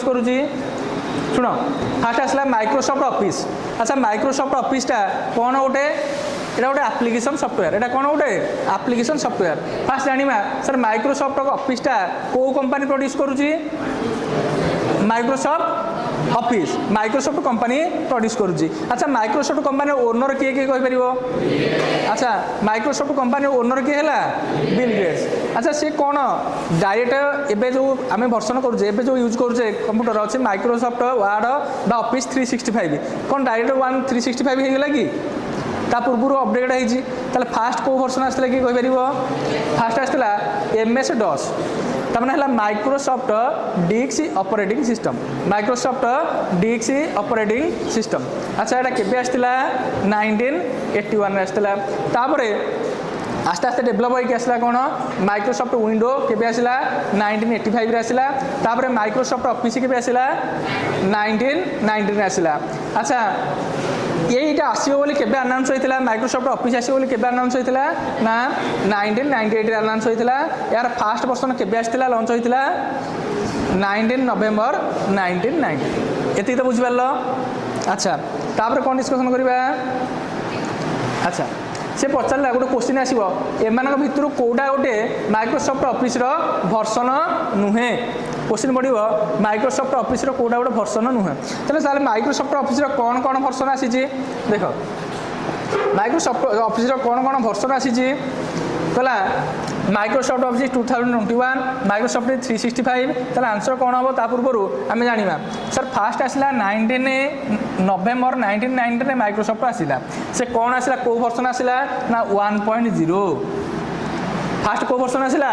करुँगी शुण फास्ट आसला माइक्रोसॉफ्ट ऑफिस अच्छा माइक्रोसॉफ्ट ऑफिसटा कौन गोटे एटा गोटे एप्लिकेशन सॉफ्टवेयर एटा कौन गोटे एप्लिकेशन सॉफ्टवेयर फास्ट जानिबा सर माइक्रोसॉफ्ट ऑफिसटा को कंपनी प्रोड्यूस करुँगी Microsoft office Microsoft company produce करुँगी अच्छा माइक्रोसॉफ्ट कंपनी ओनर किए किए कहीपर अच्छा माइक्रोसॉफ्ट कंपनी ओनर किए है बिल गेट्स अच्छा सी कौन डायरेक्ट एबे जो आम भर्सन करुचे एबे जो यूज करुचे कंप्यूटर अच्छे माइक्रोसॉफ्ट वार्ड बा ऑफिस 365 कौन डायरेक्ट 365 होगा कि ता पूर्व अपडेट होती फास्ट कौ भर्सन आसला कि फास्ट आसला MS DOS तमने है माइक्रोसॉफ्ट डिक्स ऑपरेटिंग सिस्टम माइक्रोसॉफ्ट डिक्स ऑपरेटिंग सिस्टम अच्छा यहाँ केबे आसला 1981 आसला तापरे आस्ते आस्ते डेभलप होकर आसला कौन माइक्रोसॉफ्ट विंडो केबे आसला 1985 रे आसला तापरे माइक्रोसॉफ्ट ऑफिस केबे आसला 1990 आसला अच्छा यहीटा आसो बोली केबे अनाउंस होता माइक्रोसॉफ्ट ऑफिस आसो बोली केबे अनाउंस होता ना 1998 रे अनाउंस होता यार फास्ट वर्जन केबे आसला लॉन्च होता 19 नवेम्बर 1990 एति तो बुझिपार अच्छा तापर कौन डिस्कसन करवा अच्छा से पचारा गोटे क्वेश्चन आसो एम भितर कौटा गोटे माइक्रोसॉफ्ट ऑफिस भर्सन नुहे क्वेश्चन बढ़ो माइक्रोसॉफ्ट ऑफिस कौटा गोटे भर्सन नुहे तेल माइक्रोसॉफ्ट ऑफिस कौन कौन भर्सन आसी देख माइक्रोसॉफ्ट ऑफिस कौन कौन भर्सन आसी कहला माइक्रोसॉफ्ट ऑफिस 2021 माइक्रोसॉफ्ट 365 ताला आंसर कौन हम ता पूर्व आम जाना सर फास्ट आसला 19 नवेम्बर 1990 माइक्रोसॉफ्ट आसला से कौन आसला को भर्सन आसला ना 1.0 फास्ट को भर्सन आसला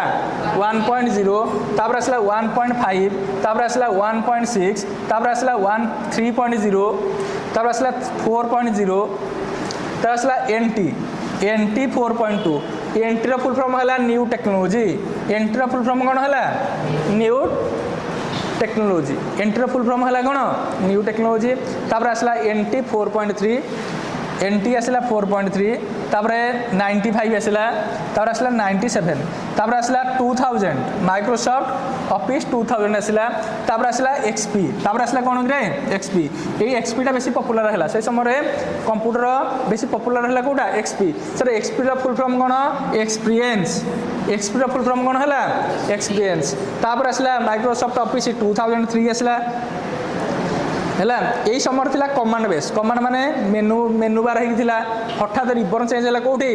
1.0 तापर आसला 1.5 तापर आसला 1.6 तापर आसला 3.0 तापर आसला 4.0 तापर आसला NT 4.2 एंट्री फुल फॉर्म है new technology entry full form कौन है new technology entry full form है कौन न्यू टेक्नोलॉजी तापर आसला NT 4.3 NT आसला 4.3 तापर 95 आसला तापर आसला 97 तापर आसला 2000 माइक्रोसॉफ्ट ऑफिस 2000 आसला तापर आसला XP तापर आसला कौन रे XP ये XP टा बेसी पॉपुलर है से समय कंप्यूटर बेसी पॉपुलर है कोटा XP सर XP रा फुल फॉर्म कौन एक्सपीरियंस XP रा फुल फॉर्म कौन है एक्सपीरियंस तापर आसला माइक्रोसॉफ्ट ऑफिस 2003 आसला है यही समय थी कमांड बेस कमांड माने मेनू बार होता हठात रिबन चेंज है कौटी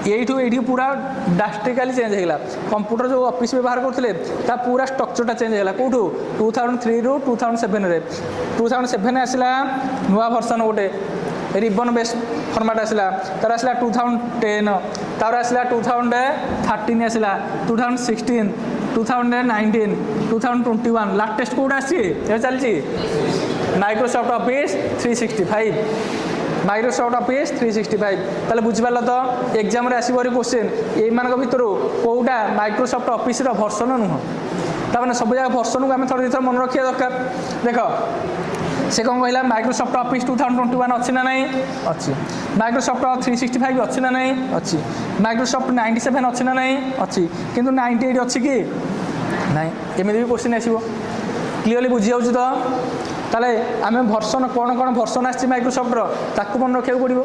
ये पूरा ड्रास्टिकली चेंज होगा कंप्यूटर जो ऑफिस व्यवहार करते पूरा स्ट्रक्चरटा चेंज है कौटू 2003 रु 2007 आसला नुआ भर्सन गोटे रिबन बेस फॉर्मेट आसला तार आसला 2010 तार आसला 2013 आसला 2016 2019 2021 लाटेस्ट कौटा आसी चलती माइक्रोसॉफ्ट ऑफिस 365 माइक्रोसॉफ्ट ऑफिस 365 ताले बुझिपार तो एग्जाम रे आसीबो क्वेश्चन एई मानक भितर कोउटा माइक्रोसॉफ्ट ऑफिस रो भर्सन नुह ताने सब जगह भर्सन को आम थोड़ा थोड़ा मन रखिया दरकार देख से कौन कहला माइक्रोसॉफ्ट ऑफिस 2021 अच्छी ना नहीं अच्छी माइक्रोसॉफ्ट 365 अच्छी ना नहीं अच्छी माइक्रोसॉफ्ट 97 अच्छी ना नहीं अच्छी किंतु 98 अच्छी कि नहीं एमती भी क्वेश्चन आसो क्लीयरली बुझी जाऊँ तो ताले आम भर्सन कौन कौन भर्सन आसी माइक्रोसॉफ्ट ताकू मन रखा पड़ो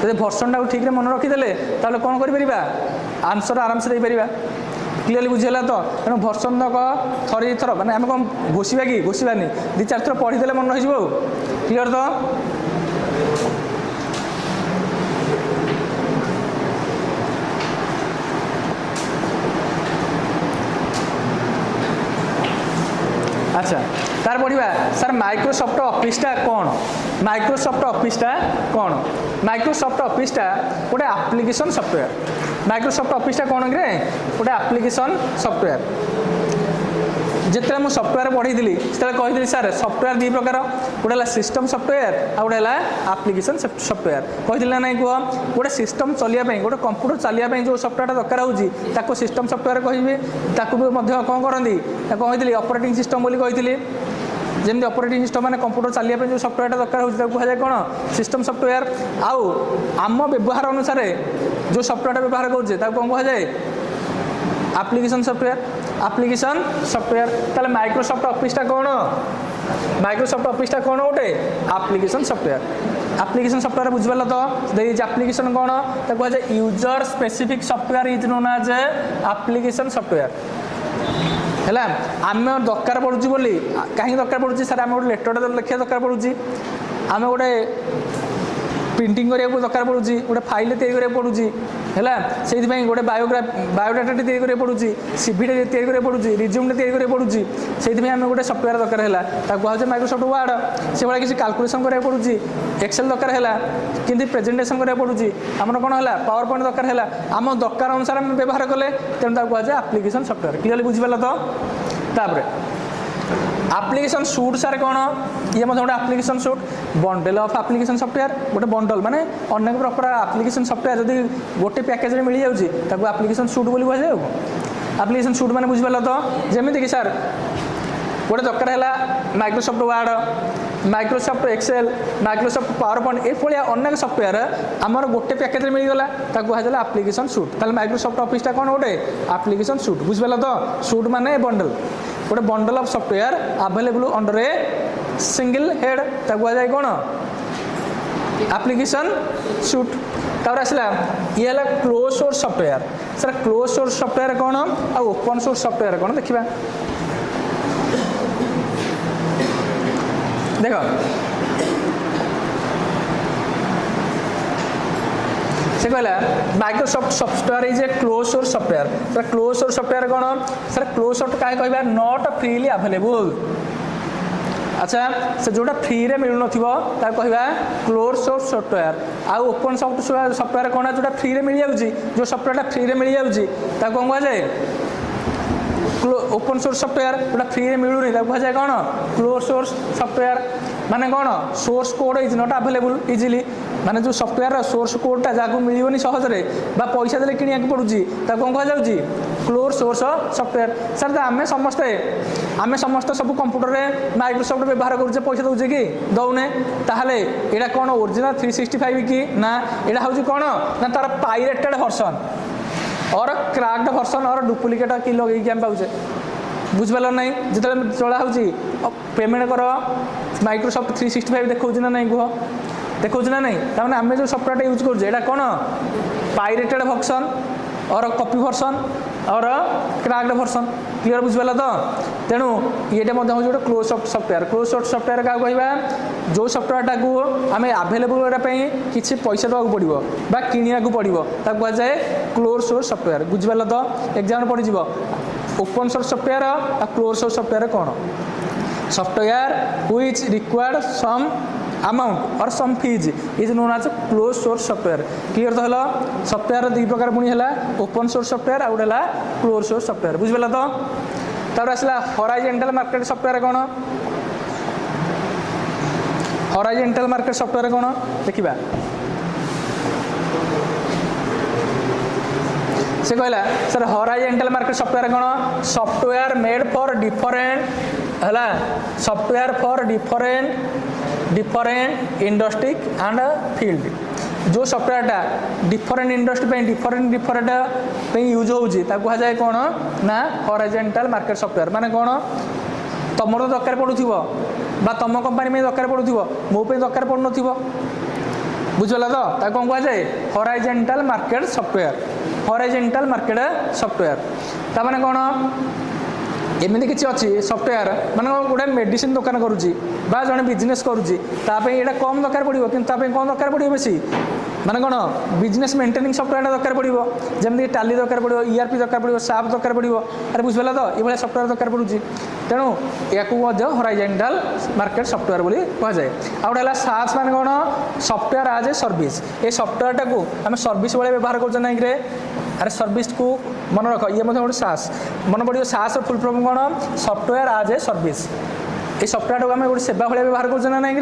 जब भर्सन टाक ठीक मन रखीदे ताले कौन कर आंसर आराम से देपर क्लीयरली बुझीगला तो तेणु भर्सन तक थरी थर मैंने आम कौन घोषा कि घोषानी 2-4 थर पढ़ीदे मन रही क्लीयर तो अच्छा तार पढ़ा सर माइक्रोसॉफ्ट ऑफिसटा कौन माइक्रोसॉफ्ट ऑफिसटा कौन माइक्रोसॉफ्ट ऑफिसटा गोटे एप्लिकेशन सॉफ्टवेयर माइक्रोसॉफ्ट ऑफिसटा कौन कि गोटे एप्लिकेशन सॉफ्टवेयर जिते मुझे सॉफ्टवेयर पढ़ी से कही सर सॉफ्टवेयर 2 प्रकार गोटे है सिस्टम सॉफ्टवेयर आ गोटे है एप्लिकेशन सॉफ्टवेयर कही ना नहीं कह गोटे सिस्टम चलिए गोटे कंप्यूटर चलिए जो सॉफ्टवेयर दरकार होगी सिस्टम सॉफ्टवेयर कह कौन करती कही ऑपरेटिंग सिस्टम बोली कही जमी ऑपरेटिंग सिस्टम मैंने कंप्यूटर चलिए जो सॉफ्टवेयर दरकार होता कहुए कौन सिस्टम सॉफ्टवेयर आउ आम व्यवहार अनुसार जो सॉफ्टवेयर व्यवहार करें कौन कहुए एप्लिकेशन सॉफ्टवेयर आप्लिकेशन सॉफ्टवेयर ताले माइक्रोसॉफ्ट ऑफिसटा कौन माइक्रोसॉफ्ट ऑफिसटा कौन गोटे आप्लिकेशन सॉफ्टवेयर आप्लिकेशन सॉफ्टवेयर बुझिपाल तो देखिए आप्लिकेशन कौन कह जाए user specific software is known as application software है आम दरकार पड़ुची बोली कहीं दरकार पड़ुची सर आम गोटे लेटरटा लिखा दरकार पड़ुची आम गोटे प्रिंटिंग करने दरकार पड़ुची गोटे फाइल तैयारी पड़ुची है से गोटे बायोडाटा तैयारी पड़ुची सीवीटे तैयारी पड़ुची रिज्यूमटे तैयारी पड़ुची से आम गोटे सॉफ्टवेयर दरकार है कहे माइक्रोसॉफ्ट वर्ड से भाई किसी कैलकुलेशन करा पड़ुची एक्सेल दरकार है कि प्रेजेंटेशन करा पड़ुची आमर कौन है पावर पॉइंट दरकार है आम दरकार अनुसार आम व्यवहार कले तेणु कहे आप्लिकेशन सॉफ्टवेयर क्लियरली बुझिपाल तो तापर आप्लिकेशन सूट सारे कौन ये गोटे application suit bundle of application software गोटे बंडल माने अनेक प्रकार आप्लिकेशन सॉफ्टवेयर जदि गोटे पैकेज में मिल जाऊँगी ताको आप्लिकेशन सूट बोली कह जाए आप्लिकेशन सूट माने बुझिपाल तो जमीन कि सर गोटे दरकार है Microsoft Word Microsoft Excel Microsoft PowerPoint ये अनेक सॉफ्टवेयर आमर गोटे पैकेज मिलगला कहला आप्लिकेशन सूट ताले माइक्रोसॉफ्ट ऑफिसटा कौन गोटे आप्लिकेशन सूट बुझिपाल तो सूट माने बंडल गोटे bundle of software available under a single head कहुए कौन एप्लिकेशन सूट तापर आसला ये है close source software sir close source software कौन आ ओपन सोर्स सॉफ्टवेयर कौन देखा देख से कहला Microsoft software is a close source software sir close source software कौन सर क्लोज सोर्स कहीं कह नॉट फ्रीली अवेलेबल अच्छा से जोटा फ्री रे मिलू नथिबो ता कहबा क्लोज सोर्स सॉफ्टवेयर आ ओपन सॉफ्टवेयर कौन जोटा फ्री रे मिल जाउची जो सॉफ्टवेयर फ्री रे मिल जाउची ता कोन कह जाए ओपन सोर्स सॉफ्टवेयर जोटा फ्री रे मिलू नहीं ता कह जाए कौन क्लोज सोर्स सॉफ्टवेयर माने कौन source code is not available easily माने जो सॉफ्टवेयर सोर्स कोडटा जाको मिलबनी सहजरे बा पैसा देले किनिया के पड़ुची ता कोन कह जाउची क्लोज सोर्स सॉफ्टवेयर सर आमे समस्त सब कंप्यूटर रे माइक्रोसॉफ्ट व्यवहार करूचे पैसा दउचे कि दउने ताहले एडा कोन ओरिजिनल 365 कि ना एडा होउची कोन ना तार पाइरेटेड वर्जन और क्रैक्ड वर्जन और डुप्लिकेट कि लगे कि हम पाउचे बुझिपाल नहीं जिते चला होची पेमेंट कर माइक्रोसॉफ्ट 365 देखौची ना नहीं कह देखौची ना नहीं ताने आमे जो सॉफ्टवेयर यूज करूचे एडा कोन पाइरेटेड वर्जन और कॉपी वर्जन और क्रैक्ड वर्जन क्लियर बुझिपाल तो तेणु ये गोटे क्लोज सॉफ्टवेयर क्या कहवा जो सॉफ्टवेयर को आम आवेलेबल किसी पैसा देवाक पड़ो बा किनिया पड़ो कह जाए क्लोज सोर्स सॉफ्टवेयर बुझिपाल तो एग्जाम पड़ज ओपन सोर्स सॉफ्टवेयर आ क्लोज सोर्स सॉफ्टवेयर कौन software which required some amount और some fees is known as close source software clear तो हला सॉफ्टवेयर दुई प्रकार पुणी है ओपन सोर्स सॉफ्टवेयर आ गोटे क्लोज सोर्स सॉफ्टवेयर बुझिपाल तो तापर आसला हॉराइजॉन्टल मार्केट सॉफ्टवेयर कौन हॉराइजॉन्टल मार्केट सॉफ्टवेयर कौन देखिबा से कहला सर हॉराइजॉन्टल मार्केट सॉफ्टवेयर कौन सॉफ्टवेयर मेड फॉर डिफरेंट है software for different industry and field जो सॉफ्टवेयरटा डिफरेंट इंडस्ट्री डिफरेंट यूज होउची ता कह जाए कौन ना हॉराइजॉन्टल मार्केट सॉफ्टवेयर माने कौन तुम तो दरकार पड़ुथिबो बा तुम कंपनी में दरकार पड़ुथिबो मो पे दरकार पड़ुनथिबो बुझला तो ता कौन कह जाए हॉराइजॉन्टल मार्केट सॉफ्टवेयर ता माने कौन एमती किसी अच्छी सॉफ्टवेयर मान गोटे मेडिसिन दुकान करुच्ची बा जड़े बिजनेस करुच्ची यहाँ कम दरकार पड़ो कि कौन दरकार पड़ो बेसी माने कौन बिजनेस मेंटेनिंग सॉफ्टवेयर दरकार पड़ो जमीन टाली दरकार पड़ो ईआरपी दरकार पड़ो साप दरकार पड़ो अरे बुझिपाल तो ये सॉफ्टवेयर दरकार पड़ुची तेणु या हॉराइजॉन्टल मार्केट सॉफ्टवेयर बोली कह जाए आ गोटे सास मान कौन सॉफ्टवेयर एज ए सर्विस ये सॉफ्टवेयर टाक आम सर्विस भाई व्यवहार कर नाइक अरे सर्विस को मन रख ये गोटे सास मन पड़ो सास फुल फॉर्म कौन सॉफ्टवेयर एज ए सर्विस ये सॉफ्टवेयर टाक आम गोटे सेवा भाई व्यवहार कर नाइक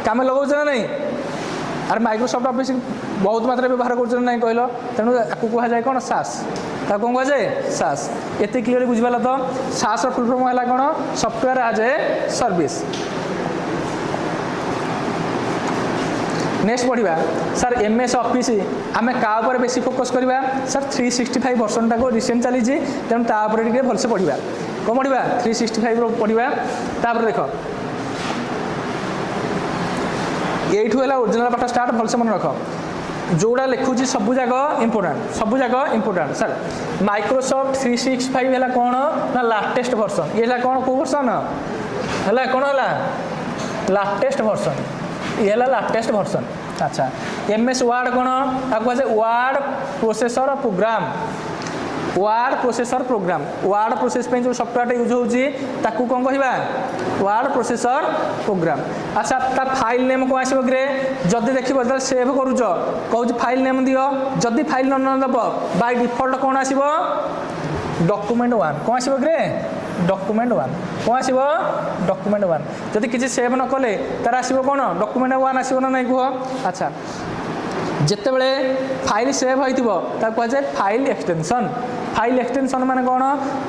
कम लगाऊे ना नहीं अरे माइक्रोसॉफ्ट ऑफिस बहुत मात्रा व्यवहार कर ना कहल तेणु आपको कह जाए कौन सास कौन कह जाए सास एत क्लीयरली बुझिपाल तो सास फुल फॉर्म है कौन software as a service next पढ़ा सर एमएस ऑफिस आम क्या बेसी फोकस करवा सर 365 वर्षन टाक रिसेंट चली तेणु तापर टे भलसे पढ़ा कौन पढ़ा 365 पढ़ा तापर देख यू है ओरिजिनल पाठ स्टार्ट भलसे मन रख जोड़ा लिखुची सबू जाक इंपोर्टाट सर माइक्रोसॉफ्ट 365 है कौन ना लाटेस्ट वर्सन ये कौन कौ वर्सन है कौन है लाटेस्ट वर्सन ये लाटेस्ट वर्सन अच्छा एमएस वार्ड कौन आपको कहे word processor program word processor program word process पे जो सॉफ्टवेयर यूज होती कौन कहवा वार्ड प्रोसेसर प्रोग्राम अच्छा ता फाइल नेम कौन आसो कि जदि देखो जो सेव करुच कौच फाइल नेम दियो जदि फाइल न दब बाय डिफॉल्ट कौन आसो डॉक्यूमेंट 1 कौन आसो कि डॉक्यूमेंट 1 कौन आसो डॉक्यूमेंट 1 जदि किसी सेव न कले तार आसो कौन डॉक्यूमेंट 1 आसो ना नहीं कह अच्छा जितेबले फाइल सेव होता कहुए फाइल एक्सटेंशन माने कौन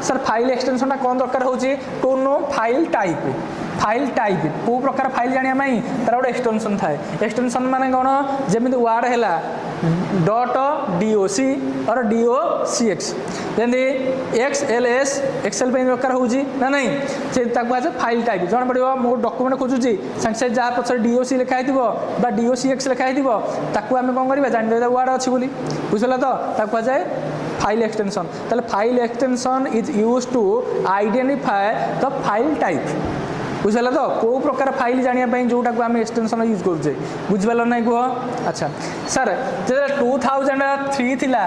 सर फाइल एक्सटेंशन कौन दरकार हो टू नो फाइल टाइप को प्रकार फाइल जाना तार गोटे एक्सटेंशन थाए एक्सटेंशन माने कौन जमी वार्ड है .doc और .docx जमी XLS एक्सेल दरकार हो ना नहीं से कहुए फाइल टाइप जन पड़ो मो डॉक्यूमेंट खोजुची सागे जहाँ पचर DOC लिखाई .docx लिखाई आम कौन करवा जान वार्ड अच्छी बोली बुझला तो कहुए फाइल एक्सटेंशन ताले file extension is use to identify the file type बुझल तो कौ प्रकार फाइल जानापी जोटा को आम एक्सटेंशन यूज करुचे बुझिपार ना कह अच्छा सर जो 2003 थिला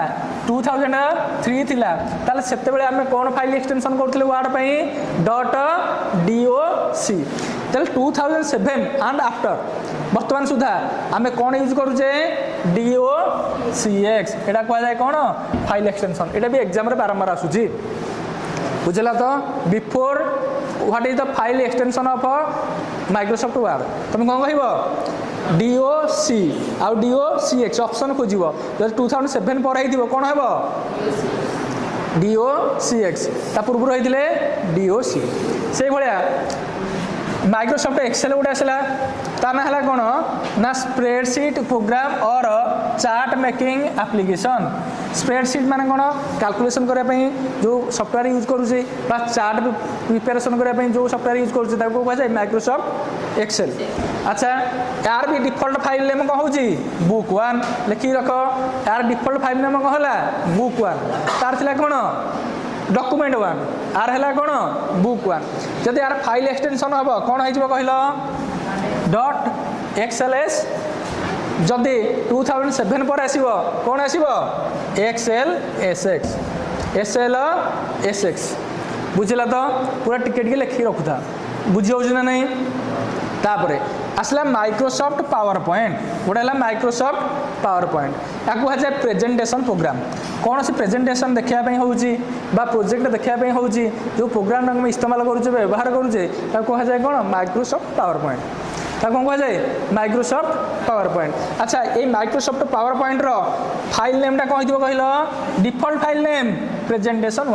2003 थिला ताले सेते बेले आम कौन फाइल एक्सटेंशन करथिले वार्ड पई .doc ताले 2007 एंड आफ्टर बर्तमान सुधा आम कौन यूज करुचे .docx एटा कह जाए कौन फाइल एक्सटेंशन एटा भी एग्जाम रे बारंबार आसुची बुझला तो before what is the file extension of Microsoft word तुम कौन कह DOC आउ .docx ऑप्शन खोज जब 2007 पर हो कौन हे .docx ता पूर्व होते .doc से भाया माइक्रोसॉफ्ट एक्सेल गोटे आसला ता ना है कौन ना स्प्रेडशीट प्रोग्राम और चार्ट मेकिंग एप्लिकेशन स्प्रेडशीट माने कौन कैलकुलेशन करने जो सॉफ्टवेयर यूज करुचे चार्ट प्रिपेरेसन करने जो सॉफ्टवेयर यूज करुचे कहुए माइक्रोसॉफ्ट एक्सेल अच्छा यार भी डिफॉल्ट फाइल नेम कौन हो बुक 1 लिखिक रख यार डिफॉल्ट फाइल नेम कौन है बुक 1 तार थिला कौन डॉक्यूमेंट 1 आर है कौन बुक 1 जदि यार फाइल एक्सटेंशन हम कौन हो कहल .xls जदि 2007 पर आसो कौन आसो XLSX बुझला तो पूरा टिके टिके लिखिक रखुता बुझी हो ना नहीं तापर आसला माइक्रोसॉफ्ट पावर पॉइंट गोटे है माइक्रोसॉफ्ट पावर पॉइंट या कहुए प्रेजेंटेशन प्रोग्राम कौन से प्रेजेंटेशन देखापी हो प्रोजेक्ट देखापी हो जो प्रोग्राम आम इस्तेमाल करुचे व्यवहार करुचे कहुए कौन माइक्रोसॉफ्ट पावर पॉइंट कौन कहुए माइक्रोसॉफ्ट पावर पॉइंट अच्छा ये माइक्रोसॉफ्ट पावर पॉइंट रो फाइल नेमटा कौन हो कहल डिफॉल्ट फाइल नेम प्रेजेंटेशन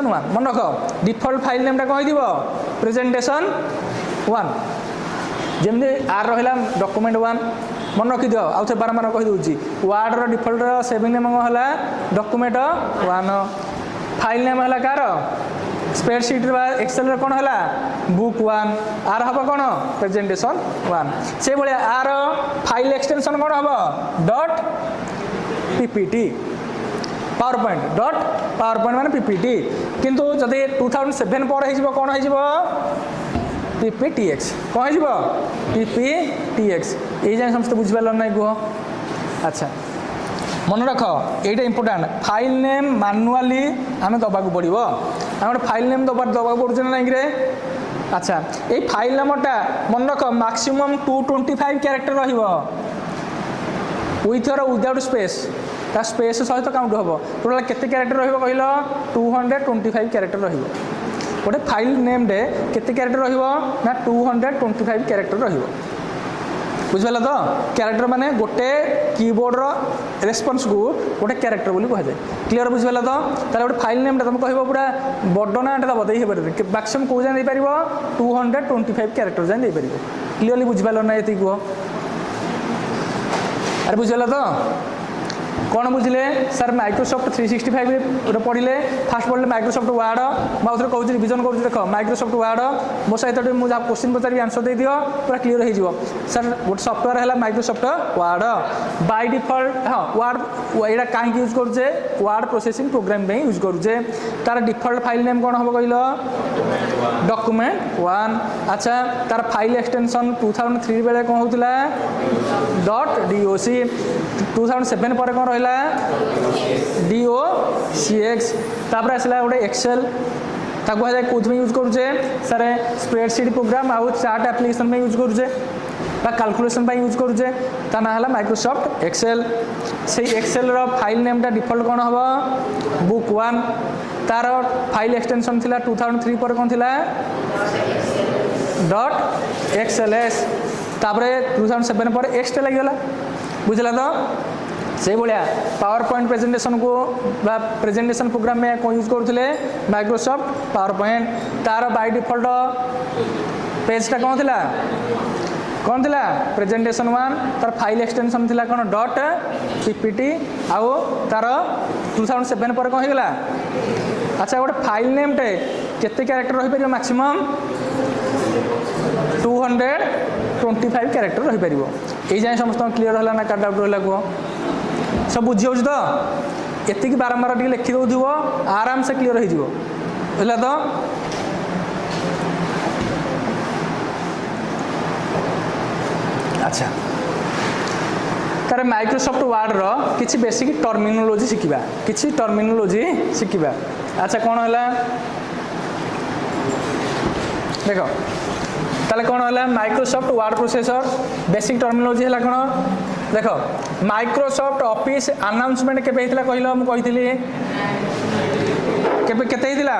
1 मन रख डिफॉल्ट फाइल नेमटा कौन हो प्रेजेंटेशन 1 जमी आर रहा डॉक्यूमेंट 1 मन रखी दियो आउ थे बारंबार कहीदे वार्ड रो डिफॉल्ट सेविंग नेम है डॉक्यूमेंट 1 फाइल नेम है कार स्प्रेडशीट एक्सेल कौन है बुक 1 आर हम कौन प्रेजेंटेशन 1 से भाया आर फाइल एक्सटेंशन कौन हम .ppt पावर पॉइंट माने PPT किंतु जदि 2007 पर हो कौन हो PPTX कौन हो PPTX ये जाए समस्त बुझिपार ना कह अच्छा मन रख ये इंपोर्टाट फाइल नेम मैनुअली आम दबाक पड़ो आम गोटे फाइल नेम दबाक पड़े ना नहीं अच्छा ये फाइल नेमटा मन रख मैक्सिमम 225 कैरेक्टर विथ और विदाउट स्पेस ता स्पेस सहित काउंट हम टोटाल केते कैरेक्टर रहिबो कहलो 225 कैरेक्टर रहिबो गोटे फाइल नेम डे केते कैरेक्टर रहिबो ना 225 कैरेक्टर रहिबो बुझिपाल तो क्यारेक्टर माने गोटे कीबोर्ड रेस्पन्स को गोटे क्यारेक्टर बोली कहुए क्लीयर बुझिपाल तो ताले गोटे फाइल नेमटा तुम कह पूरा बड़ नाटा दब दे मैक्सिमम कौ जाए देपर 225 क्यारेक्टर जाए देपर क्लीयरली बुझिपाल ना ये कह अरे बुझिपाल तो कौन बुझे सर माइक्रोसॉफ्ट 365 पढ़ले फास्ट पढ़ले माइक्रोसॉफ्ट वार्ड मुझे कहूँ रिविजन करूँ देख माइक्रोसॉफ्ट वार्ड मो सहित मुझे क्वेश्चन पचारि आंसर दे दियो पूरा क्लीयर हो सर गोटे सफ्टवेयर है माइक्रोसॉफ्ट वार्ड बाय डिफॉल्ट हाँ वार्ड यहाँ कहीं यूज करुचे वार्ड प्रोसेसिंग प्रोग्राम में यूज करुचे तार डिफॉल्ट फाइल नेम कौन हम कहल डॉक्यूमेंट 1 अच्छा तार फाइल एक्सटेंशन 2003 बेले कौन होता .doc 2007 पर कौन रहा docx तापर आसला गोटे एक्सेल ताको है कौन में यूज करुचे सर स्प्रेडशीट प्रोग्राम आउ चार्ट एप्लिकेशन में यूज करुचे कैलकुलेशन यूज करुचे ता ना है माइक्रोसॉफ्ट एक्सेल से एक्सेल रो फाइल नेमटा डिफॉल्ट कौन हम बुक 1 तार फाइल एक्सटेंशन थिला 2003 पर कौन थिला .xls तापर 2007 पर एक्सटे लगिगला बुझला तो से भाया पावर पॉइंट प्रेजेंटेशन को प्रेजेंटेशन प्रोग्राम में कौन यूज करुले माइक्रोसॉफ्ट पावर पॉइंट तार बाय डिफॉल्ट पेजटा कौन थिला प्रेजेंटेशन 1 तार फाइल एक्सटेंशन थिला कौन .ppt आउ तार 2007 पर कौन होगा अच्छा गोटे फाइल नेमटे केते कैरेक्टर रही पार मैक्सिमम 225 कैरेक्टर रही पार ये जाए समस्त क्लीयर है ना कार्ड आउट रहा कह सब बुझी हो तो ये बारंबार टे लिखि दो आराम से क्लीयर हो तो अच्छा तार माइक्रोसॉफ्ट वार्ड रो किसी बेसिक टर्मिनोलॉजी शिखा किसी टर्मिनोलॉजी शिखा अच्छा कौन है देख ताले कौन है Microsoft ward processor basic terminology है कौन देख माइक्रोसॉफ्ट ऑफिस अनाउंसमेंट केबे हितला कहलो हम कहितली केबे केते हितला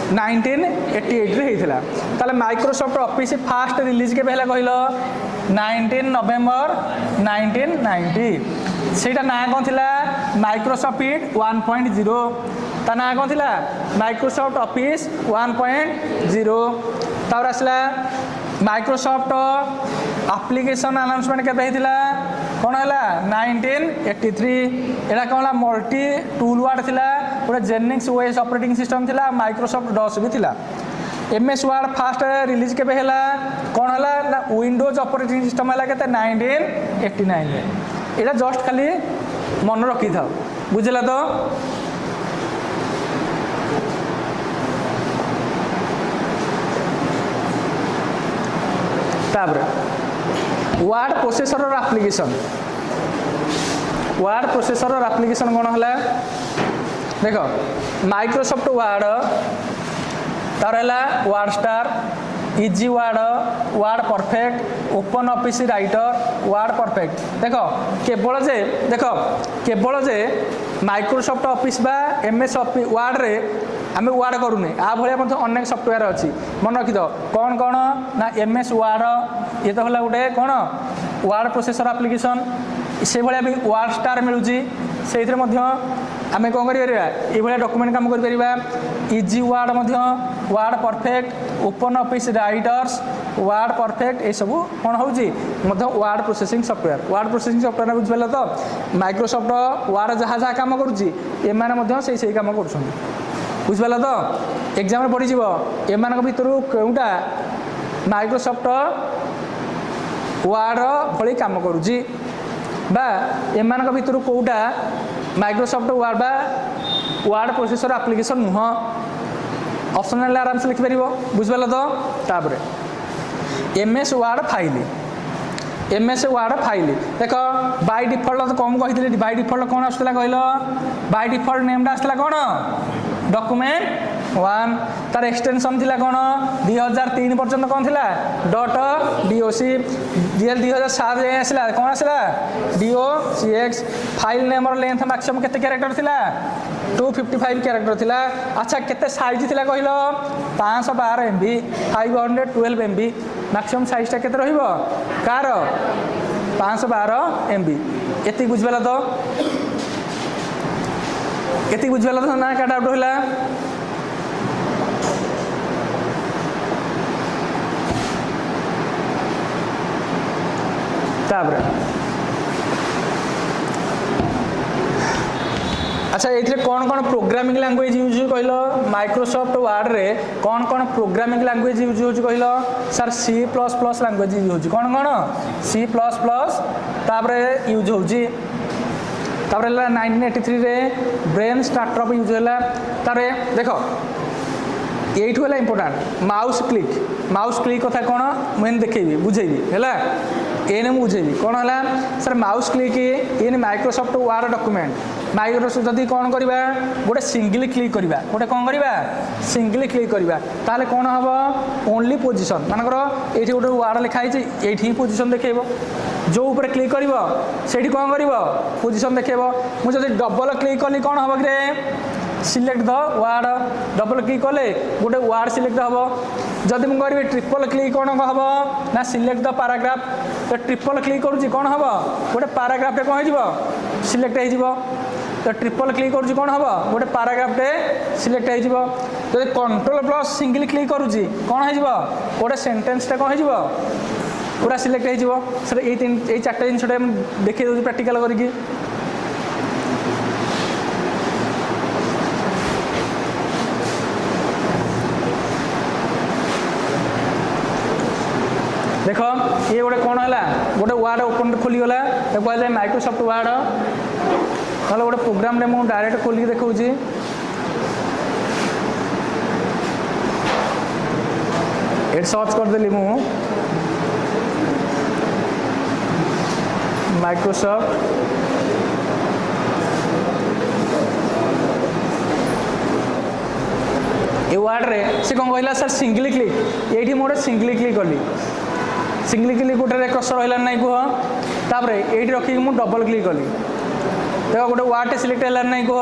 1988 रे हितला ताले माइक्रोसॉफ्ट ऑफिस फास्ट रिलीज केबे हला कहलो 19 नवंबर 1990 सेटा ना कौन थिला माइक्रोसॉफ्ट 1.0 ता ना कौन थिला माइक्रोसॉफ्ट ऑफिस 1.0 तार आसला माइक्रोसॉफ्ट एप्लिकेशन अनाउंसमेंट केबे हितला कौन है 1983 एटा कौन मल्टी टूल वार्ड थिला पूरा जेनिक्स ओएस ऑपरेटिंग सिस्टम थिला माइक्रोसॉफ्ट डॉस भी थिला एमएस वर्ड फास्ट रिलीज केबे हैला कौन हैला ना विंडोज ऑपरेटिंग सिस्टम हैला केते 1989 रे एटा जस्ट खाली मन रखी था बुझला तो तापर वार्ड प्रोसेसर और एप्लिकेशन वार्ड प्रोसेसर और एप्लिकेशन कौन है देख माइक्रोसॉफ्ट वार्ड तार है ward star easy ward ward perfect open office writer ward perfect देख केवल जे माइक्रोसॉफ्ट ऑफिस बा एमएस ऑफिस वार्ड रे आम वार्ड करूने आ भाया अनेक सफ्टवेयर अच्छी मन रखी दो कौन कौन ना एमएस वार्ड ये तो है गोटे कौन वार्ड प्रोसेसर एप्लिकेशन से भाया भी वार्ड स्टार मिलूँ से आम कौन कर डॉक्यूमेंट काम कर easy ward ward perfect open office writers ward perfect ये सब कौन हो वार्ड प्रोसेसिंग सॉफ्टवेयर बुझे तो माइक्रोसॉफ्ट वार्ड जहाँ जहाँ कम करुँचे कम कर बुझिपाल तो एग्जाम पड़ीज एम भर कौटा माइक्रोसॉफ्ट वार्ड भली कम करुँची एम भर कौटा माइक्रोसॉफ्ट वार्ड बा वार्ड प्रोसेसर एप्लिकेशन नुह ऑप्शनल आराम से लिखिपर बुझिपाल तो तापर एमएस वार्ड फाइल देख बाय डिफॉल्ट कौन कही बाय डिफॉल्ट कौन आसला कहल बाय डिफॉल्ट नेमटा आसला कौन डॉक्यूमेंट वन तार एक्सटेंशन थिला कौन 2003 पर्यंत कौन थिला डॉट डीओसी 2007 जाए आसला कौन आसला डीओसीएक्स फाइल नेम लेंथ मैक्सिमम केते कैरेक्टर थिला 255 कैरेक्टर थिला। अच्छा केते साइज थिला कहलो 512 MB 512 MB मैक्सिमम साइजटा केते रहिबो कार 512 MB एति बुझबेला तो एति बुझबेला तो ना का डाउट होला ताबरे अच्छा ये कौन कौन प्रोग्रामिंग लैंग्वेज यूज कहल माइक्रोसॉफ्ट वर्ड रे कौन कौन प्रोग्रामिंग लैंग्वेज यूज हो कहल सर C++ लैंग्वेज यूज कौन कौन C++ तापरे यूज होजी तापरे 1983 रे ब्रेन स्टार्टअप यूज होला तारे देखो एठू है इंपोर्टाट माउस क्लिक कथा कौन मुझे देखेबी बुझेबी है एने बुझेबी कौन है sir mouse click in Microsoft word document Microsoft जदि कौन करवा गोटे सिंगली क्लिक करवा गोटे कौन करवा सिंगली क्लिक करवा ताले कौन हम ओनली पोजिशन मानकर ये गोटे वर्ड लिखाई ये पोजिशन देखेब जो ऊपर क्लिक कर से कौन कर पोजिशन देखेब मुझे डबल क्लिक कली कौन हम कि select the word double click कले गोटे वर्ड सिलेक्ट हम जदि मुझे करी ट्रिपल क्लिक कौन हम ना सिलेक्ट द पैराग्राफ तो ट्रिपल क्लिक करुँच कौन हम गोटे पैराग्राफे कौन हो सिलेक्ट हो तो ट्रिपल क्लिक करुँच कौन हम गोटे पैराग्राफे सिलेक्ट हो तो कंट्रोल प्लस सिंगल क्लिक करुँच कौन हो गोटे सेंटेंसटा कौन हो पूरा सिलेक्ट हो सर ये चार्टा जिनसा देखिए दूसरी प्रैक्टिकल करके देख ये गोटे कौन है गोटे वर्ड ओपन खोलीगला कहुए माइक्रोसॉफ्ट वर्ड ना गोटे प्रोग्राम मुझे डायरेक्ट खोल देखा ये सर्च करदेली मु माइक्रोसॉफ्ट ये वर्ड रे से कौन कहला सर सिंगली क्लिक ये मोटे सिंगली क्लिक कली सिंगली क्लिक गोटे क्रसर रहा ना कह तापर ये रखिक मुझे डबल क्लिक कली देख गोटे वार्ड सिलेक्ट है ना कह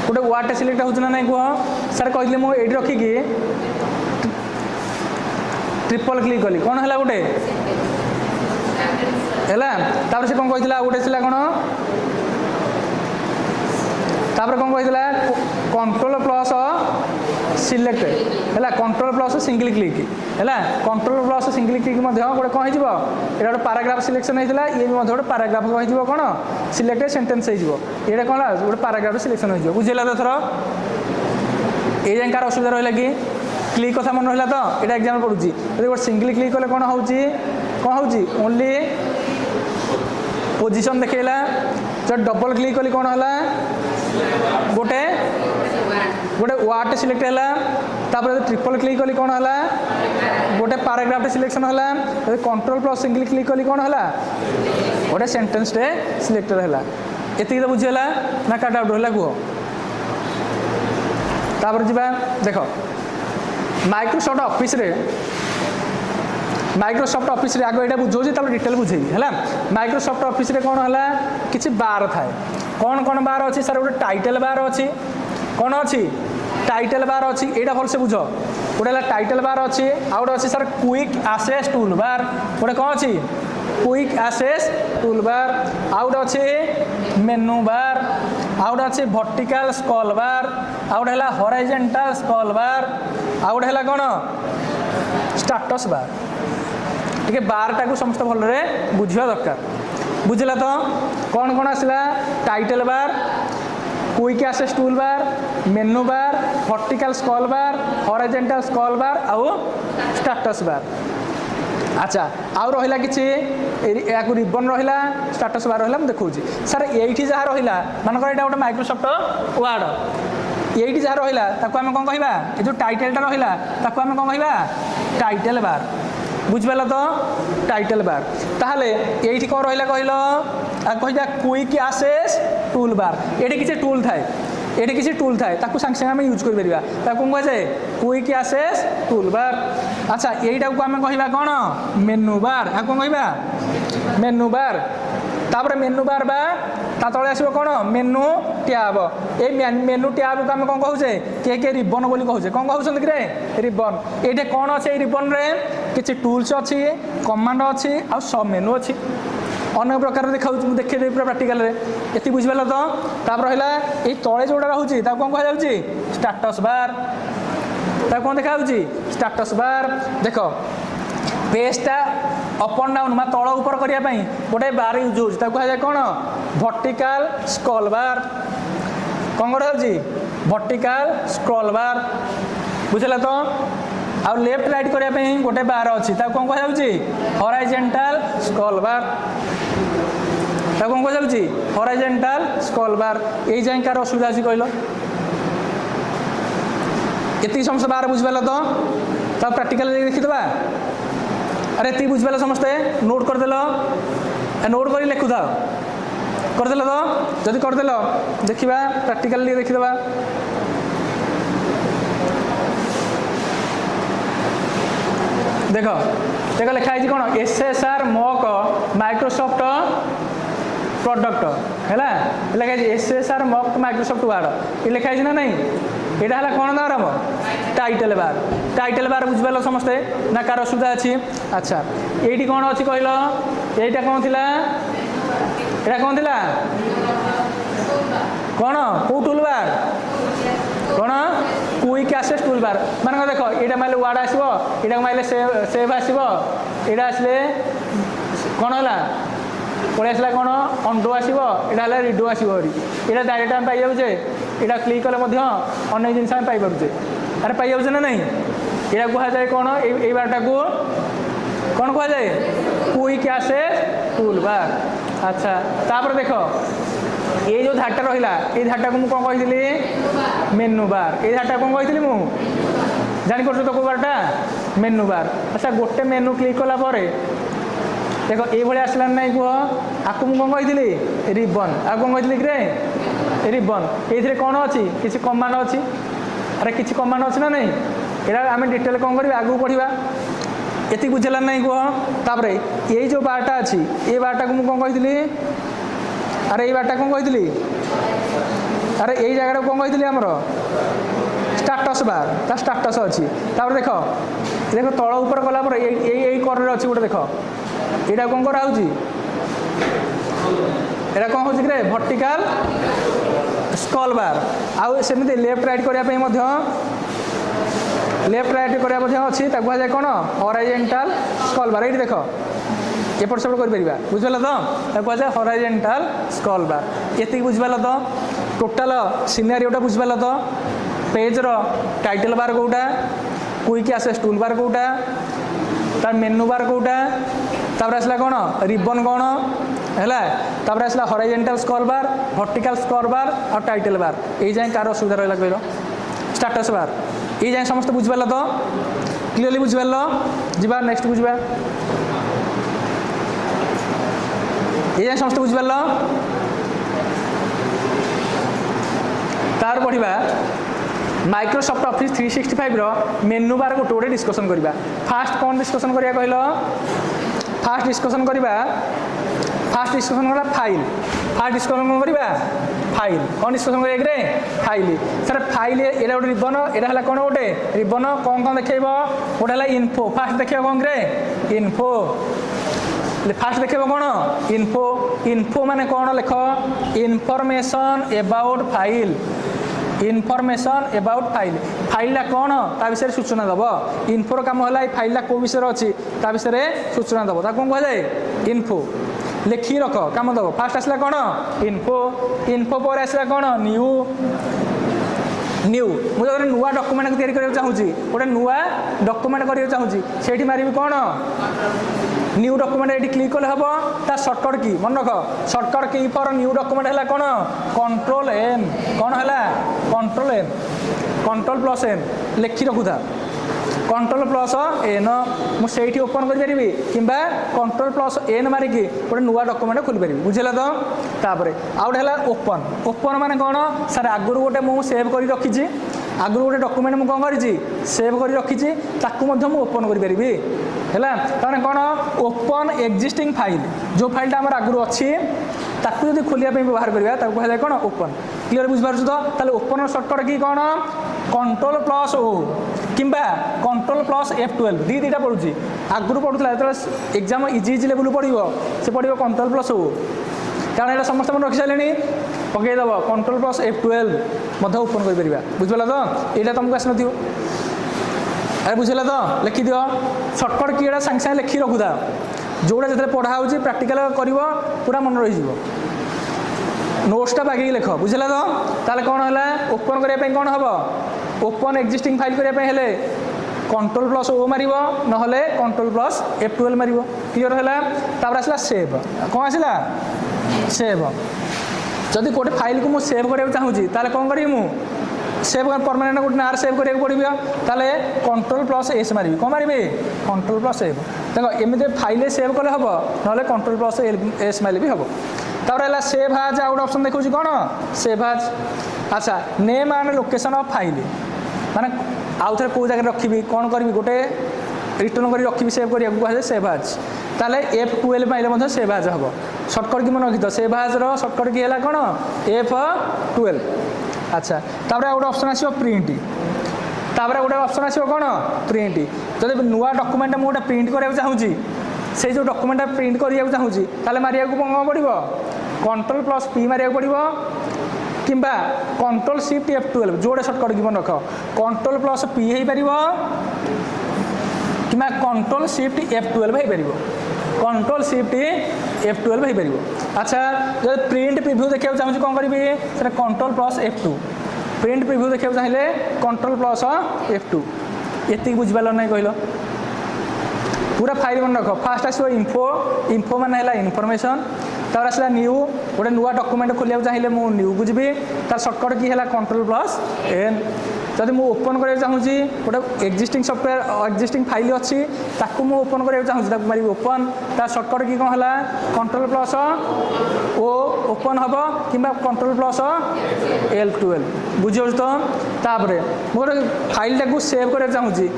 गोटे वार्ड सिलेक्ट हो ना कह सर कहते मुझे ये रखिक ट्रिपल क्लिक कली कौन है गोटे है से कौन कहला गोटे कौन तापर कौन कहला कंट्रोल प्लस सिलेक्ट है कंट्रोल प्लस सिंगल क्लिक है कंट्रोल प्लस सिंगल क्लिक गोटे कौन हो गोटे पैराग्राफ सिलेक्शन होता है ये भी गोटे पैराग्राफ हो कौन सिलेक्ट सेंटेंस हो ये कौन गोटे पैराग्राफ सिलेक्शन हो बुझेगा तो थर ये जाए कार असुविधा रहा कि क्लिक कथा मन रहा तो ये एग्जाम पड़ू गोटे सिंगल क्लिक कले कौन हो ओनली पोजिशन देखला जब डबल क्लिक कली कौन है गोटे गोटे वार्ड सिलेक्ट है तापर ट्रिपल क्लिक कली कौन है गोटे पैराग्राफ सिलेक्शन है कंट्रोल प्लस सिंगल क्लिक कली कौन है गोटे सेंटेंस टे सिलेक्ट है ये तो बुझीगला ना क्या डाउट है कह तापर जी देख माइक्रोसॉफ्ट ऑफिस रे आगे ये बुझे तब डिटेल बुझेबी है माइक्रोसॉफ्ट ऑफिस रे कौन है किसी बार थाए कौन कौन बार अच्छी सर गोटे टाइटल बार अच्छी कौन अच्छी टाइटल बार अच्छी यहाँ भलसे बुझ गोटे टाइटल बार अच्छी आउ गोटे अच्छी sir quick access tool bar गोटे कौन अच्छी क्विक एक्सेस टूल बार आउ गोटे अच्छी मेनू बार आउ गोटे अच्छी वर्टिकल स्क्रॉल बार आउ गोटे हॉरिजॉन्टल स्क्रॉल बार आउ गोटे कौन स्टेटस बार टे बारटा को समस्त भलरे बुझा दरकार बुझला तो कौन कौन आसला title bar quick access tool bar menu bar vertical scroll bar horizontal scroll bar आउ स्टेटस बार अच्छा आउ रहा कि या रिबन रहा स्टेटस बार रहा देखा सर ये जहाँ रहा मानक यहाँ गोटे माइक्रोसॉफ्ट वर्ड ये जहाँ रहा आम कौन कह जो टाइटलटा रहा आम कौन कह टाइटल बार बुझिपाल तो टाइटल बार ताहले ये कौन रहा कहल कह क्विक एक्सेस टूल बार ये किसी टूल थाए एटी किसी टूल थाए ताकू सांगे सांगे आम यूज कर कहुए क्विक एक्सेस टूल बार। अच्छा यहीटा को आम कह कौन मेनू बार आ कौन कह मेनू बार तापर मेनू बार बा ता तले आसो कौन मेनू टैब ए मेनू टैब को आम कौन कहे किए रिबन बोली कहे कौन कहते कि रिबन ये कौन अच्छे रिबन रे किसी टूल्स अच्छी कमांड अच्छी आ सब मेनू अच्छी अनेक प्रकार देखा देखिए पूरा प्राक्टिकल ये बुझिपाल तो तापर रहा ये तले जोड़ा रोचे कौन कहुच्छी स्टाटस बार कौन देखा स्टाटस बार देख पेजटा अप एंड डाउन मैं तल ऊपर करने गोटे बार यूज हो कहुए कौन वर्टिकल स्क्रॉल बार कौन करा वर्टिकल स्क्रॉल बार बुझला तो आ लेफ्ट राइट करने गोटे बार अच्छी कौन कहुच्छी हॉराइजॉन्टल स्क्रॉल बार कौन कहुच्छी हॉराइजॉन्टल स्क्रॉल बार यही जाए कार असुविधा अच्छी कहल ये समस्त बार बुझिपाल तो प्राक्टिकल देखीदे अरे ये बुझिपाल समस्ते नोट करदेल नोट कर लिखु था करदेल तो जदि करदेल देखा प्राक्टिकल देखीदे देख देख लिखाई कौन SSR मॉक माइक्रोसॉफ्ट प्रोडक्ट है लिखाई SSR मॉक माइक्रोसॉफ्ट वार्ड ये लिखाई ना नहीं यहाँ है कौन दाम टाइटल बार बुझिपाल समस्ते ना कार असुविधा अच्छी। अच्छा ये कौन अच्छी कहल यहीटा कौन थिला यहाँ कौन थिला कौन कौ टूल बार कौन क्विक एक्सेस टूल बार मान देख ये मारे वार्ड आसो यहाँ मारे सेव आसो यहाँ आसले कौन है पलि आसला कौन अंडो आसो यहाँ रिडो आसो यहाँ डायरेक्ट आम पाइजे यहाँ क्लिक कले अनेक जिन पाइपे अरे पाइजे ना नहीं यहाँ कहुए कौन ये बारटा को कौन कहुए क्विक एक्सेस टूल बार। अच्छा तापर देख ये जो धारटा रहा ये धारटा को मुझे कौन कही मेनू बार ये धारटा कौन कही मुझे जापर तो कौ बारटा मेनू बार। अच्छा गोटे मेनू क्लिक कलापर देख ये आसला ना कह आपको मुझे कौन कही रिबन आ कौन कही कि रिबन ये कौन अच्छी किसी कमांड अच्छी अरे किसी कमांड अच्छी ना नहीं यहाँ आम डिटेल कौन कर आगू पढ़ा ये बुझेला ना कह तापर ये जो बारटा अच्छी ये बारटा को मुझे कौन कही अरे ये बारटा कौन कही अरे यही जगह कौन कही आमर स्टाटस बार ता स्टाटस अच्छी तापर देख देख तल ऊपर गलापर यही कर्नर अच्छी गोटे देख यहाँ कौन कराऊँ यहाँ कौन हो वर्टिकल स्क्रॉल बार आउ सेमती लेफ्ट राइट करने लेफ्ट राइट करने अच्छी कहुए कौन हॉराइजॉन्टल स्क्रॉल बार ये देख एपट सेपट कर बुझिपाल तो कहुए हॉराइजॉन्टल स्क्रॉल बार ये बुझिपाल तो टोटाल सिनेरियोटा बुझिपाल तो पेजर टाइटल बार कौटा क्विक एक्सेस टूल बार कौटा तार मेनू बार कौटा तापर आसला कौन रिबन कौन है तापर आसला हॉराइजॉन्टल स्क्रॉल बार वर्टिकल स्क्रॉल बार और टाइटल बार ये जाए कार असुविधा रहा कहल स्टाटस बार ये जाए समस्त बुझिपाल तो क्लीयरली बुझिपाल जा नेक्स्ट बुझा ये जाए समस्त बुझिपाल तार पढ़ा माइक्रोसॉफ्ट ऑफिस 365 रो मेनू बार गोटे गोटे डिस्कसन करवा फास्ट कौन डिस्कसन करिया कहल फास्ट डिस्कसन करवा फाइल फास्ट डिस्कसन करवा फाइल कौन डिस्कसन करें फाइल सर फाइल ये गोटे रिबन यहाँ है कौन गोटे रिबन कौन कौन देखेब गोटे है इनफो फास्ट देखिए कौन करे इनफो फास्ट देखिए कौन इनफो इनफो माने कौन लिख information about file information about file फाइलटा कौन ता विषय सूचना दब इनफोर कम है फाइलटा कौ विषय अच्छी ता विषय सूचना दब कौन कहुए इनफो लिखी रख कम दब फास्ट आसला कौन इनफो इनफो पर आसला कौन न्यू न्यू मुझे नुआ डॉक्यूमेंट तैयारी चाहिए गोटे नुआ डॉक्यूमेंट करा चाहिए से मारि कौन न्यू डॉक्यूमेंट ये क्लिक कले हम ता सर्टकट की मन रख shortcut key for new document है कौन कंट्रोल एन कौन है control N control plus N लिखी रखुता कंट्रोल प्लस एन मुझे ओपन करी कि कंट्रोल प्लस एन मारिकी गोटे नुआ डॉक्यूमेंट खोली पारि बुझेगा तो तापर आउट है ओपन ओपन माने कौन सर आगुरी गोटे मुझे सेव कर रखी आगुरी गोटे डॉक्यूमेंट मुझे कौन करी सेव कर रखी मुझे ओपन करी है कौन ओपन एक्जिस्टिंग फाइल जो फाइलटा आम आगुरी अच्छी ताकू जब खोलिया व्यवहार करा कहला कौन ओपन क्लीयर बुझीपार तो ओपन सर्टकट कि कौन कंट्रोल प्लस ओ कि कंट्रोल प्लस F12 दीटा पड़ुची आगुरी पढ़ुला जो एग्जाम इजी लेवल पड़ो से पड़ो कंट्रोल प्लस ओ कारण यहाँ समस्त रखी सारे पकईदेव कंट्रोल प्लस F12 ओपन कर बुझिपार तो यहाँ तुमको आसन अरे बुझेगा तो लिखि दियो सर्टकट कि सागे सागे लिखि रखुता जोड़ा जो पढ़ा हो प्राक्टिकल कर पूरा मन रही नोट्सटा बाकी लिख बुझेगा तो ताले कौन है ओपन करने कौन हम ओपन एक्जिस्टिंग फाइल करने कंट्रोल प्लस ओ मार ना कंट्रोल प्लस F12 मार क्लीयर है आसला सेव कौन आसला सेव जदि गोटे फाइल को मुझे सेव करने चाहूँगी कौन करी सेव परमानेंट गोटे नार सेव करा पड़ो ताले कंट्रोल प्लस एस मारि कौन मारि कंट्रोल प्लस एफ देख एमती फाइल सेव कले हम ना कंट्रोल प्लस एस मारे भी हम तापर सेव आज आउट ऑप्शन देखा कौन सेव आज अच्छा name and location of file माने आउ थे कौ जगह रखी कौन करी गोटे रिटर्न कर रखी सेव करने कहुए सेव आज ताले F12 मारे सेव आज हम सर्टकट कि मन रखी तो सेव आज सर्टकट कि कौन F12 अच्छा तापर गोटे ऑप्शन आसो प्रिंट तापर गोटे ऑप्शन आसो कौन प्रिंट जब नुआ डॉक्यूमेंट मुझे गोटे प्रिंट कराया चाहूँगी से जो डॉक्यूमेंट प्रिंट कराया चाहूँगी ताले मारिया कौन पड़ो कंट्रोल प्लस P मारिया पड़ो कि कंट्रोल शिफ्ट F12 जोड़े सर्टकट की मन रख कंट्रोल प्लस P हो पार कि कंट्रोल शिफ्ट F12 हो पार कंट्रोल शिफ्ट F12 हो पार अच्छा जब प्रिंट प्रिव्यू देखा चाहूँगी कौन करी control plus F2 print preview देखा चाहिए कंट्रोल प्लस F2 ये बुझिपार ना कहल पूरा फाइल मन रख फास्ट आसो इनफो इनफो मान है इनफॉरमेशन तार आसला न्यू गोटे नुआ डॉक्यूमेंट खोलिया चाहिए मुझे न्यू को जी तार सर्टकट कि है कंट्रोल प्लस एन जब मुझे ओपन करा चाहूँगी गोटे एक्जिस्टिंग सॉफ्टवेयर एक्जिस्टिंग फाइल अच्छी ताकू मुझे ओपन करा चाहूँगी मारी ओपन तार सर्टकट कि कौन है कंट्रोल प्लस ओ ओपन हम कि कंट्रोल प्लस L12 बुझे तो तापर मुझे फाइल टाक सेव करा चाहूँगी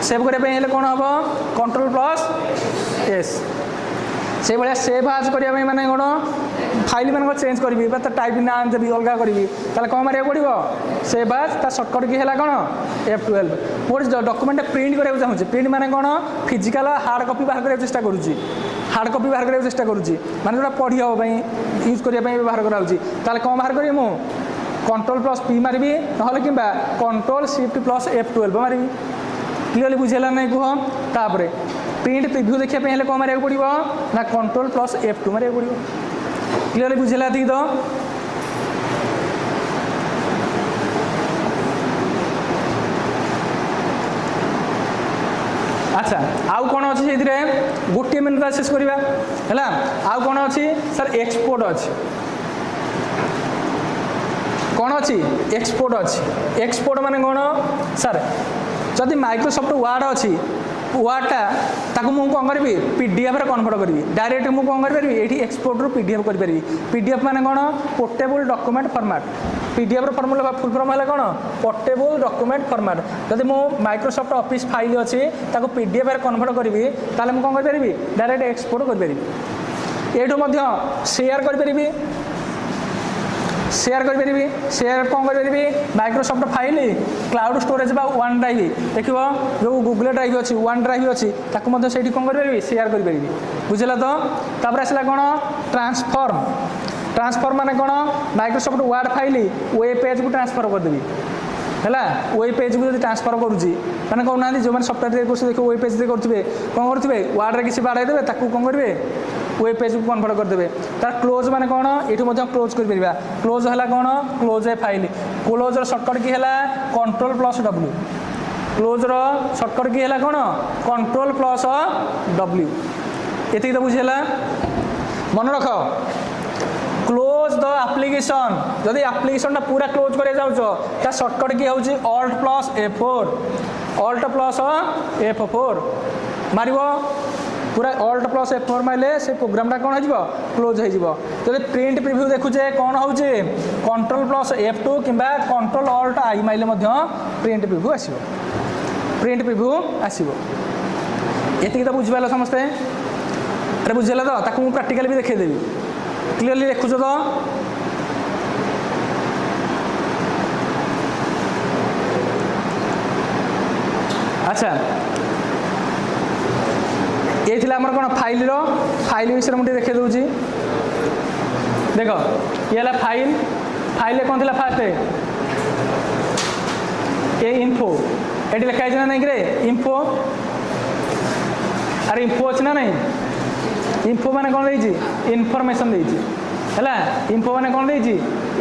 सेव करने कौन हम कंट्रोल प्लस एस से भाया सेव आज करने माने कौन फाइल मान चेंज करी टाइप ना देवी अलग करी कौन मारे पड़ो सेव आज ता सर्टकट कि है कौन F12 मोटे डॉक्यूमेंट प्रिंट कराया चाहूँगी प्रिंट माने कौन फिजिकल हार्ड कॉपी बाहर करने चेष्टा करुँची हार्ड कॉपी बाहर करने चेष्टा करुँची माने जो पढ़ी हाँ यूज करने व्यवहार कराऊँगी कौन बाहर करी मु कंट्रोल प्लस P मारि ना कि कंट्रोल शिफ्ट प्लस F12 मारि क्लीयरली बुझेगा ना कह तापर प्रिंट प्रिव्यू देखापी कौन मारे पड़ो ना कंट्रोल प्लस F2 मारे पड़ो क्लीयरली बुझेगा दी तो अच्छा आउ कौन अच्छी से गोटे मिनट शेष करवा है आउ कौन अच्छी सर एक्सपोर्ट अच्छी कौन अच्छी एक्सपोर्ट अच्छी एक्सपोर्ट माने कौन सर जदि माइक्रोसॉफ्ट वर्ड अच्छी वर्डटा ताकू मुझे कौन करी PDF कन्वर्ट करी डायरेक्ट मुझे कौन करी ये एक्सपोर्ट रू PDF करी PDF माने कौन portable document format PDF formula full form है कौन पोर्टेबल डॉक्यूमेंट फॉर्मेट जदि मो माइक्रोसॉफ्ट ऑफिस फाइल अच्छी ताकू PDF कन्वर्ट करी ताले मुझे कौन करी डायरेक्ट एक्सपोर्ट करी ये शेयर करी शेयर करी शेयर कौन करी माइक्रोसॉफ्ट फाइल क्लाउड स्टोरेज बा वन ड्राइव देख जो गूगल ड्राइव अच्छी वन ड्राइव अच्छी से कौन करी शेयर करी बुझेगा तो तापर आसला कौन ट्रांसफॉर्म ट्रांसफॉर्म माने कौन Microsoft word file web page को ट्रांसफर करदेवी है वेब पेज को ट्रांसफर करुँची मैंने कहना जो मैंने सफ्टवेयर देख वेब पेज करेंगे कौन करेंगे वर्ड में किसी बाढ़ देवे कौन करेंगे वेब पेज को कन्वर्ट करदे तार क्लोज माने कौन ये क्लोज कर क्लोज है कौन क्लोज ए फाइल क्लोज सर्टकट कि है control plus W close shortcut कि है कौन कंट्रोल प्लस W ये तो बुझेगा मन रख क्लोज द एप्लिकेशन जदि एप्लिकेशन पूरा क्लोज कर सर्टकट कि हूँ Alt+F4 अल्ट प्लस F4 मार पूरा अल्ट प्लस F4 मारे से प्रोग्रामटा कौन हो क्लोज हो। तो प्रिंट प्रिव्यू देखुचे कौन हो कंट्रोल प्लस F2 कि कंट्रोल अल्ट आई मारे प्रिंट प्रिव्यू आसो प्रिंट प्रिव्यू आसो। ये तो बुझिपाल समस्ते अरे बुझेगा तो ताकू मुझे प्राक्टिकल भी देखदेवी क्लीयरली देखुच तो अच्छा ये थी आमर कौन फाइल विषय मुझे देखे दूसरी देख ये है फाइल फाइल कौन थी फास्ट ये इन्फो ये लिखाई ना नहीं कि इन्फो अरे इन्फो अच्छे ना नहीं इन्फो मैंने कौन देती इनफर्मेशन देती है इन्फो मैंने कौन देती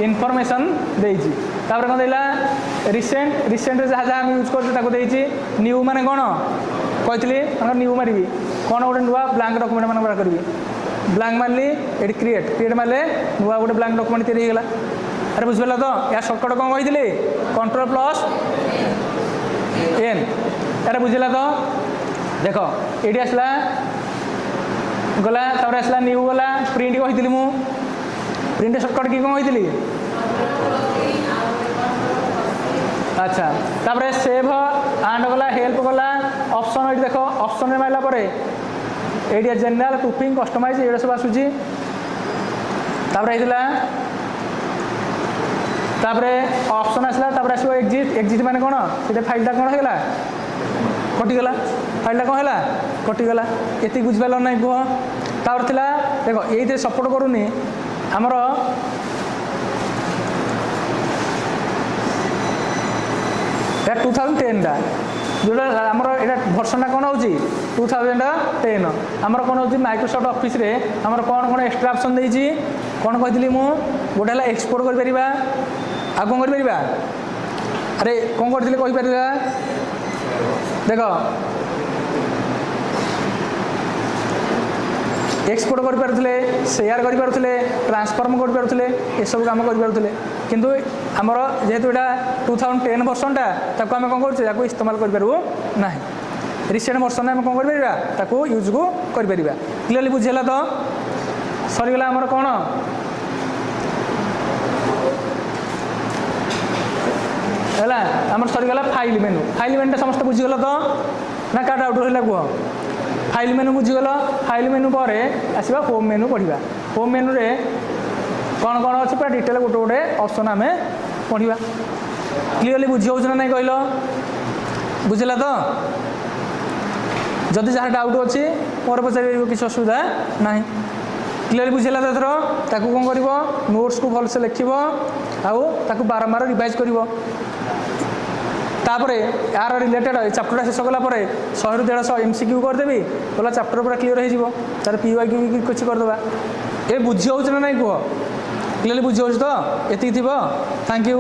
इनफर्मेशन देती तापर कौन देला रिसेंट जहाँ जहाँ यूज करते न्यू मैंने कौन कही न्यू मारि कौन गोटे नुआ ब्लांक डॉक्यूमेंट मान करी ब्लांक मारली ये क्रिएट मारे नुआ गोटे ब्लांक डॉक्यूमेंट तैयारी होगा। अरे बुझिपाल तो या सर्टकट कौन कही कंट्रोल प्लस N यार बुझेगा तो देख ये आसला गला तापर आसला न्यू गला प्रिंट कही मु प्रिंट सर्टकट की कौन कही अच्छा तापर सेव एंड गला हेल्प गला ऑप्शन ये देख ऑप्शन में मारला पर ये जनरल प्रूफिंग कस्टमाइज ये सब आसूची तापर ऑप्शन आसला तापर आसो एग्जिट माने कौन से फाइलटा कौन होगा कटिगला फाइलटा कौन है कटिगला ये बुझिपाल ना कह तापर थिला देख ये सपोर्ट करूनी आमर या 2010 जोटा आमर यहाँ भर्सनटा कौन हो 2010 आमर कौन हो माइक्रोसॉफ्ट ऑफिस रे आमर कौन कौन एक्स्ट्रा ऑप्शन देती कौन कही मु गोटे है एक्सपोर्ट कर आ कौन कर अरे कौन कर देख एक्सपोर्ट करें शेयर करें ट्रांसफॉर्म करें ये सब कम करें किंतु आमर जेहेतु यहाँ 2010 वर्षनटा ताको आम कौन कर इस्तेमाल करूँ ना रिसेंट वर्षन आम कौन कर यूज को कर क्लीयरली बुझेगा तो सरीगला आमर कौन है आमर सरीगला फाइल मेनू समस्त बुझीगल तो ना क्या डाउट रहा कह फाइल मेनू बुझीगल फाइल मेनू पर आसवा होम मेनू पढ़ा होम मेनू रे कौन कौन अच्छे पूरा डिटेल गोटे गोटे ऑप्शन आम पढ़ा क्लीयरली बुझी हो ना नहीं कहल बुझेगा तो जदि जहाँ डाउट अच्छी मोर पचार किसी असुविधा ना क्लीयरली बुझेगा तो एथर कौन कर नोट्स को भलसे लिख आउ बारंबार रिवाइज कर तापर यार रिलेटेड चैप्टरटा शेष कलापर 100 ରୁ 150 MCQ करदेवी बोला चैप्टर पूरा क्लीयर हो तार PYQ भी कुछ करदे ये बुझी हो ना नहीं कह क्लीयरली बुझी हो तो ये थैंक यू।